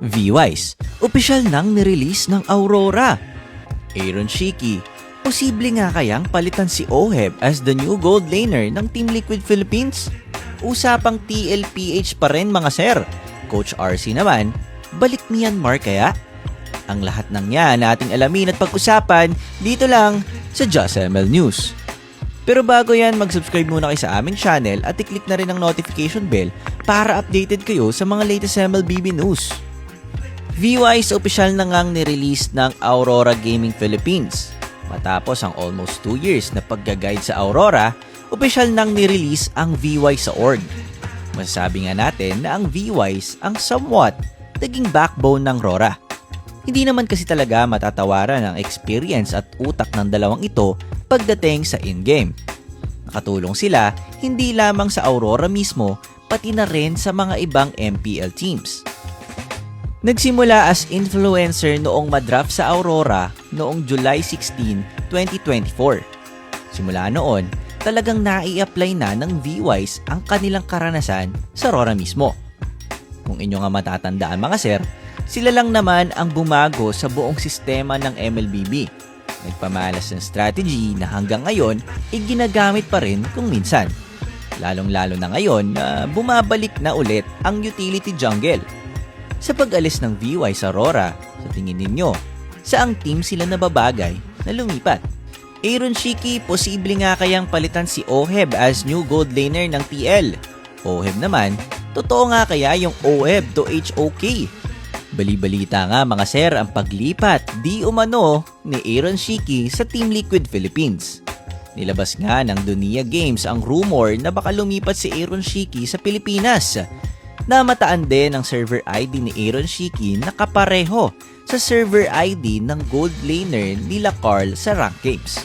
V-Wise, opisyal nang nirelease ng Aurora. Aaron Shiki, posible nga kayang palitan si Oheb as the new gold laner ng Team Liquid Philippines? Usapang TLPH pa rin mga sir. Coach RC naman, balik Myanmar kaya? Ang lahat ng yan nating alamin at pag-usapan dito lang sa Just ML News. Pero bago yan, mag-subscribe muna kayo sa aming channel at i-click na rin ang notification bell para updated kayo sa mga latest MLBB news. V-Wise opisyal na ngang nirelease ng Aurora Gaming Philippines. Matapos ang almost 2 years na pagga-guide sa Aurora, opisyal nang nirelease ang V-Wise sa org. Masasabi nga natin na ang V-Wise ang somewhat naging backbone ng Aurora. Hindi naman kasi talaga matatawaran ang experience at utak ng dalawang ito pagdating sa in-game. Nakatulong sila hindi lamang sa Aurora mismo, pati na rin sa mga ibang MPL teams. Nagsimula as influencer noong madraft sa Aurora noong July 16, 2024. Simula noon, talagang nai-apply na ng V-Wise ang kanilang karanasan sa Aurora mismo. Kung inyo nga matatandaan mga sir, sila lang naman ang bumago sa buong sistema ng MLBB. Nagpamalas ng strategy na hanggang ngayon ay ginagamit pa rin kung minsan. Lalong-lalo na ngayon na bumabalik na ulit ang utility jungle. Sa pag-alis ng V-Wise sa Aurora, sa tingin ninyo, saang team sila nababagay na lumipat? Aaron Shiki, posible nga kayang palitan si Oheb as new gold laner ng TL. Oheb naman, totoo nga kaya yung Oheb to HOK? Bali-balita nga mga sir ang paglipat di umano ni Aaron Shiki sa Team Liquid Philippines. Nilabas nga ng Dunia Games ang rumor na baka lumipat si Aaron Shiki sa Pilipinas. Namataan din ang server ID ni Aaron Shiki na kapareho sa server ID ng gold laner nila Carl sa rank games.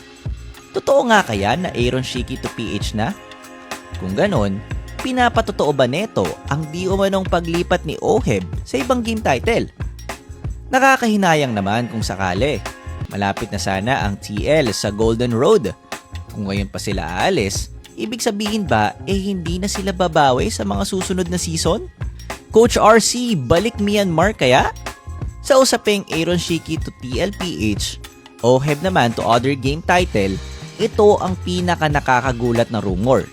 Totoo nga kaya na Aaron Shiki to PH na? Kung ganon, pinapatotoo ba neto ang di umanong paglipat ni Oheb sa ibang game title? Nakakahinayang naman kung sakali. Malapit na sana ang TL sa Golden Road. Kung ngayon pa sila aalis, ibig sabihin ba hindi na sila babawi sa mga susunod na season? Coach RC, balik Myanmar kaya? Sa usaping Aaron Shiki to TLPH, Oheb naman to other game title, ito ang pinaka nakakagulat na rumor.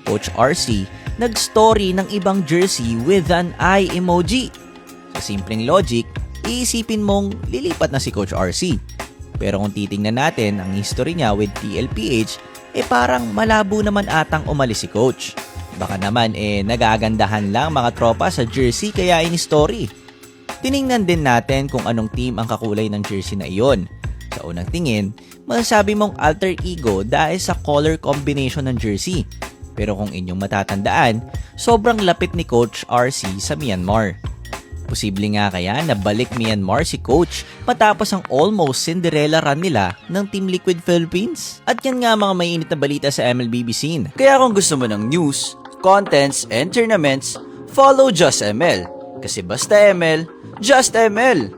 Coach RC, nag-story ng ibang jersey with an eye emoji. Sa simpleng logic, iisipin mong lilipat na si Coach RC. Pero kung titingnan natin ang history niya with TLPH, parang malabo naman atang umalis si Coach. Baka naman nagagandahan lang mga tropa sa jersey kaya in-story. Tiningnan din natin kung anong team ang kakulay ng jersey na iyon. Sa unang tingin, masasabi mong alter ego dahil sa color combination ng jersey. Pero kung inyong matatandaan, sobrang lapit ni Coach RC sa Myanmar. Posible nga kaya na balik Myanmar si Coach matapos ang almost Cinderella run nila ng Team Liquid Philippines? At yan nga mga mainit na balita sa MLBB scene. Kaya kung gusto mo ng news, contents, and tournaments, follow Just ML. Kasi basta ML, Just ML!